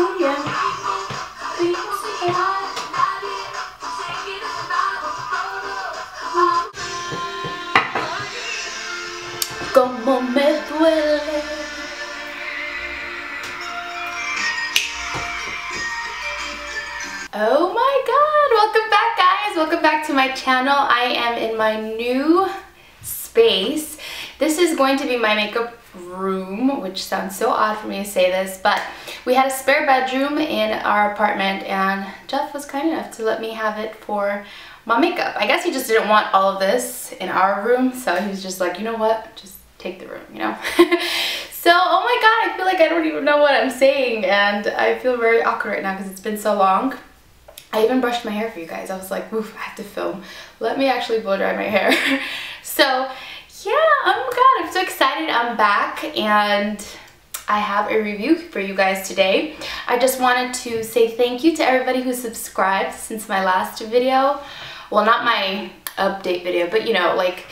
Oh yeah. Como me duele. Oh my god, welcome back guys, welcome back to my channel. I am in my new space. This is going to be my makeup room, which sounds so odd for me to say this, but we had a spare bedroom in our apartment and Jeff was kind enough to let me have it for my makeup. I guess he just didn't want all of this in our room, so he was just like, you know what, just take the room, you know? So, oh my god, I feel like I don't even know what I'm saying and I feel very awkward right now because it's been so long. I even brushed my hair for you guys. I was like, oof, I have to film. Let me actually blow dry my hair. So, yeah, oh my god, I'm so excited. I'm back and I have a review for you guys today. I just wanted to say thank you to everybody who subscribed since my last video. Well, not my update video, but you know, like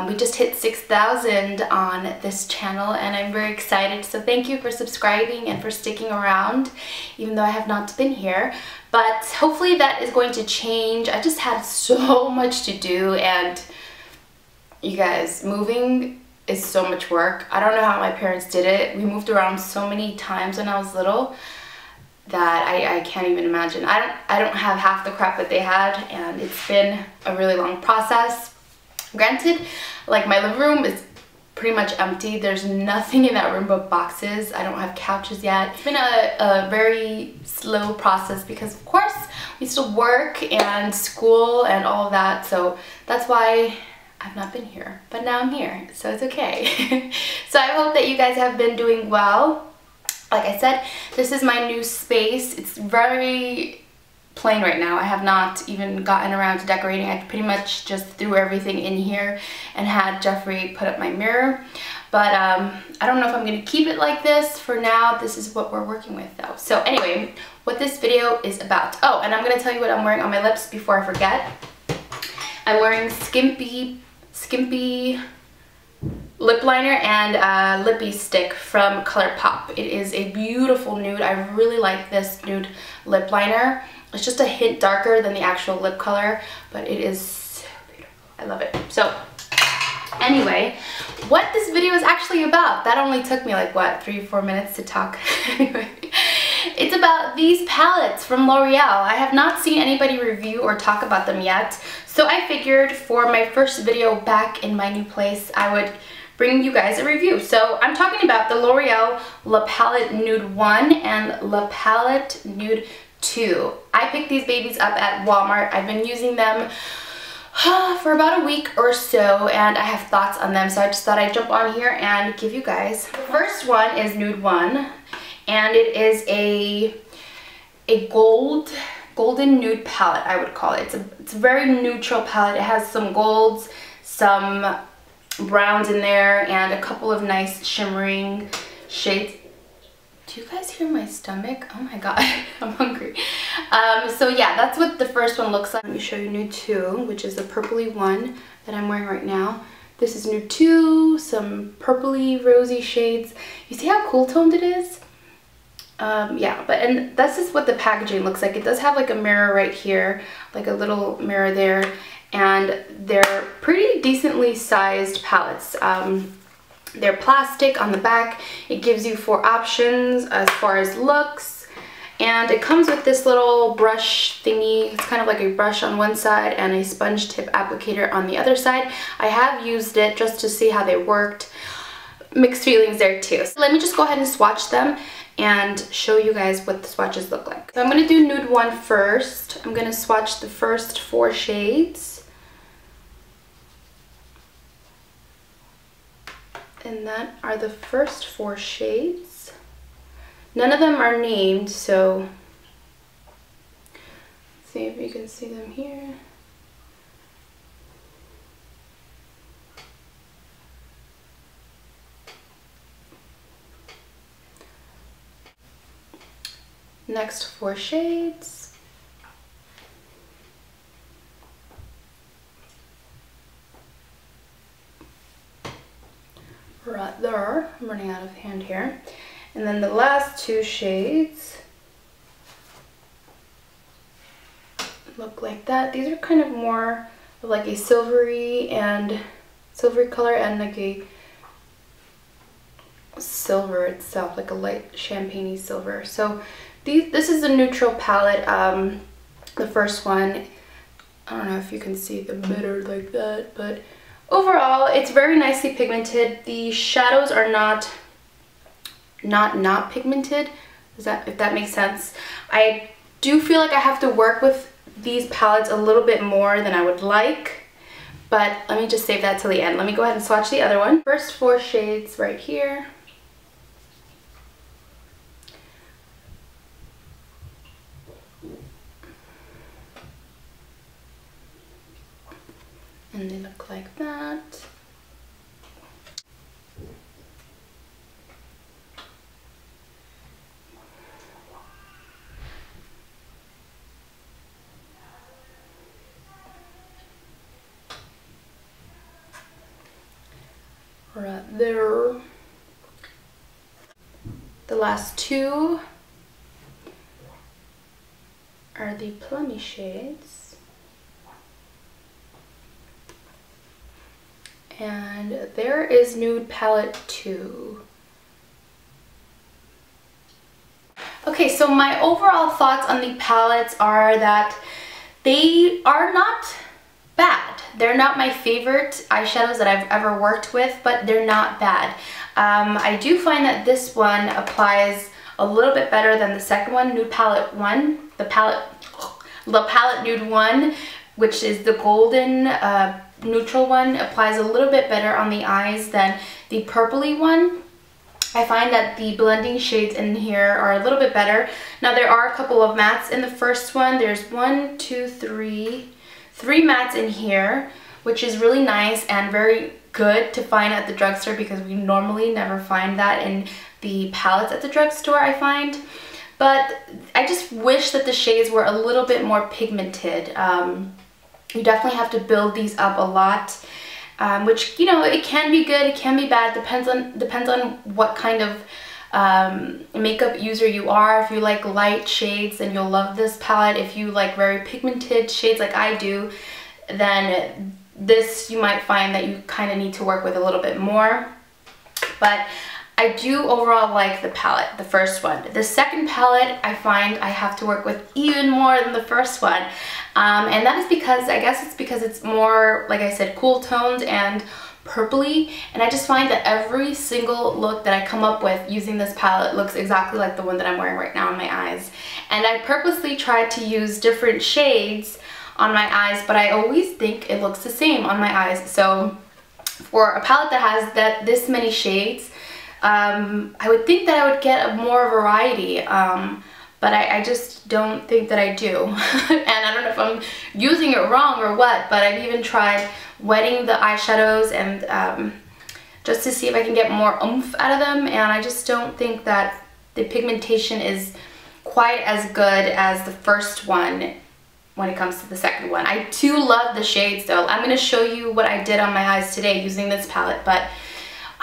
we just hit 6,000 on this channel and I'm very excited. So thank you for subscribing and for sticking around, even though I have not been here. But hopefully that is going to change. I just had so much to do and you guys, moving is so much work. I don't know how my parents did it. We moved around so many times when I was little that I can't even imagine. I don't have half the crap that they had and it's been a really long process. Granted, like my living room is pretty much empty. There's nothing in that room but boxes. I don't have couches yet. It's been a very slow process because of course we still work and school and all of that, so that's why I've not been here. But now I'm here, so it's okay. So I hope that you guys have been doing well. Like I said, this is my new space. It's very plain right now. I have not even gotten around to decorating. I pretty much just threw everything in here and had Jeffrey put up my mirror. But I don't know if I'm going to keep it like this. For now, this is what we're working with though. So anyway, what this video is about. Oh, and I'm going to tell you what I'm wearing on my lips before I forget. I'm wearing Skimpy lip liner and lippy stick from ColourPop. It is a beautiful nude. I really like this nude lip liner. It's just a hint darker than the actual lip color, but it is so beautiful. I love it. So anyway, what this video is actually about, that only took me like what, 3-4 minutes to talk. Anyway, it's about these palettes from L'Oreal. I have not seen anybody review or talk about them yet, so I figured for my first video back in my new place, I would bring you guys a review. So I'm talking about the L'Oreal La Palette Nude 1 and La Palette Nude 2. I picked these babies up at Walmart. I've been using them for about a week or so and I have thoughts on them, so I just thought I'd jump on here and give you guys. The first one is Nude 1 and it is a golden nude palette, I would call it. It's a very neutral palette. It has some golds, some browns in there, and a couple of nice shimmering shades. Do you guys hear my stomach? Oh my god, I'm hungry. So yeah, that's what the first one looks like. Let me show you Nude 2, which is the purpley one that I'm wearing right now. This is Nude 2, some purpley rosy shades. You see how cool toned it is? Yeah, and this is what the packaging looks like. It does have like a mirror right here, like a little mirror there, and they're pretty decently sized palettes. They're plastic on the back. It gives you 4 options as far as looks, and it comes with this little brush thingy. It's kind of like a brush on one side and a sponge tip applicator on the other side. I have used it just to see how they worked. Mixed feelings there too. So let me just go ahead and swatch them and show you guys what the swatches look like. So I'm going to do Nude 1 first. I'm going to swatch the first 4 shades. And that are the first 4 shades. None of them are named, so let's see if you can see them here. Next 4 shades. Right there. I'm running out of hand here. And then the last 2 shades. look like that. These are kind of more of like a silvery color and like a silver itself, like a light champagne-y silver. So this is a neutral palette. The first one, I don't know if you can see the mirror like that, but overall it's very nicely pigmented. The shadows are not pigmented, if that makes sense. I do feel like I have to work with these palettes a little bit more than I would like, but let me just save that till the end. Let me go ahead and swatch the other one. First 4 shades right here. And they look like that. Right there. The last 2 are the plummy shades. And there is Nude Palette 2. Okay, so my overall thoughts on the palettes are that they are not bad. They're not my favorite eyeshadows that I've ever worked with, but they're not bad. I do find that this one applies a little bit better than the second one, Nude Palette 1. The Palette Nude 1, which is the golden neutral one, applies a little bit better on the eyes than the purpley one. I find that the blending shades in here are a little bit better. Now there are a couple of mattes in the first one. There's 1, 2, 3 mattes in here, which is really nice and very good to find at the drugstore because we normally never find that in the palettes at the drugstore, I find. But I just wish that the shades were a little bit more pigmented. You definitely have to build these up a lot, which, you know, it can be good, it can be bad, depends on what kind of makeup user you are. If you like light shades, then you'll love this palette. If you like very pigmented shades like I do, then this you might find that you kind of need to work with a little bit more. But I do overall like the palette, the first one. The second palette, I find I have to work with even more than the first one. And that is because, I guess it's because it's more, like I said, cool tones and purpley. And I just find that every single look that I come up with using this palette looks exactly like the one that I'm wearing right now on my eyes. And I purposely tried to use different shades on my eyes, but I always think it looks the same on my eyes. So for a palette that has this many shades, I would think that I would get more variety, but I just don't think that I do. And I don't know if I'm using it wrong or what, but I've even tried wetting the eyeshadows and just to see if I can get more oomph out of them, and I just don't think that the pigmentation is quite as good as the first one when it comes to the second one. I do love the shades though. I'm going to show you what I did on my eyes today using this palette, but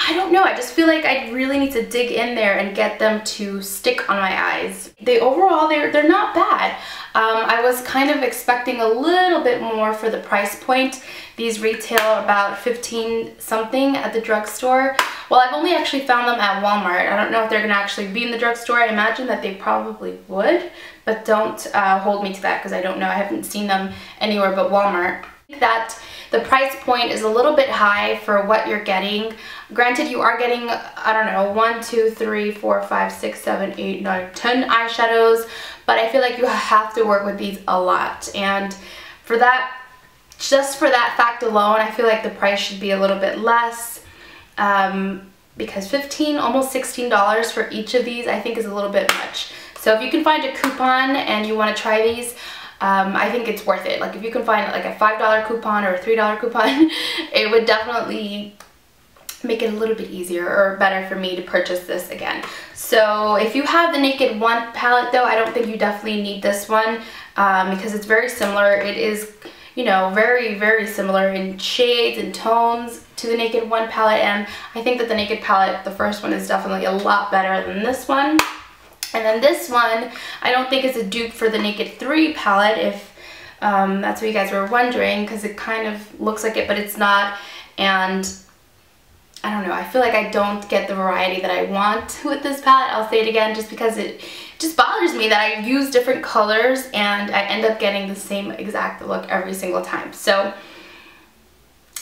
I don't know, I just feel like I really need to dig in there and get them to stick on my eyes. Overall, they're not bad. I was kind of expecting a little bit more for the price point. These retail about $15 something at the drugstore. Well, I've only actually found them at Walmart. I don't know if they're gonna actually be in the drugstore. I imagine that they probably would, but don't hold me to that because I don't know. I haven't seen them anywhere but Walmart. That the price point is a little bit high for what you're getting. Granted, you are getting, I don't know, 1, 2, 3, 4, 5, 6, 7, 8, 9, 10 eyeshadows, but I feel like you have to work with these a lot. And for that, just for that fact alone, I feel like the price should be a little bit less, because $15, almost $16 for each of these, I think is a little bit much. So if you can find a coupon and you want to try these, I think it's worth it. Like if you can find like a $5 coupon or a $3 coupon, it would definitely make it a little bit easier or better for me to purchase this again. So if you have the Naked One palette though, I don't think you definitely need this one because it's very similar. It is, you know, very, very similar in shades and tones to the Naked One palette, and I think that the Naked palette, the first one, is definitely a lot better than this one. And then this one, I don't think is a dupe for the Naked 3 palette. If That's what you guys were wondering, because it kind of looks like it, but it's not. And I don't know, I feel like I don't get the variety that I want with this palette. I'll say it again, just because it just bothers me that I use different colors and I end up getting the same exact look every single time. So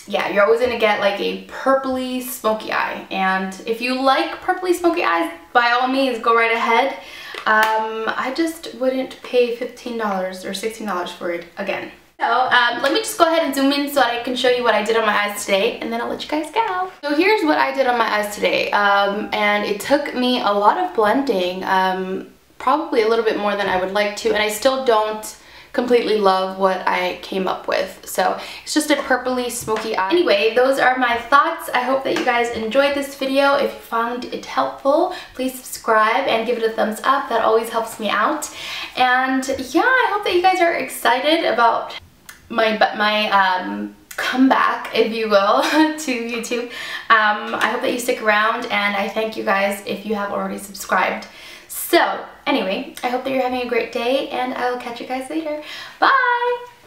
yeah, you're always gonna get like a purpley smoky eye. And if you like purpley smoky eyes, by all means, go right ahead. I just wouldn't pay $15 or $16 for it again. So let me just go ahead and zoom in so that I can show you what I did on my eyes today, and then I'll let you guys go. So here's what I did on my eyes today, and it took me a lot of blending, probably a little bit more than I would like to, and I still don't completely love what I came up with. So it's just a purpley smoky eye. Anyway, those are my thoughts. I hope that you guys enjoyed this video. If you found it helpful, please subscribe and give it a thumbs up. That always helps me out. And yeah, I hope that you guys are excited about my comeback, if you will, to YouTube. I hope that you stick around, and I thank you guys if you have already subscribed. So anyway, I hope that you're having a great day, and I will catch you guys later. Bye!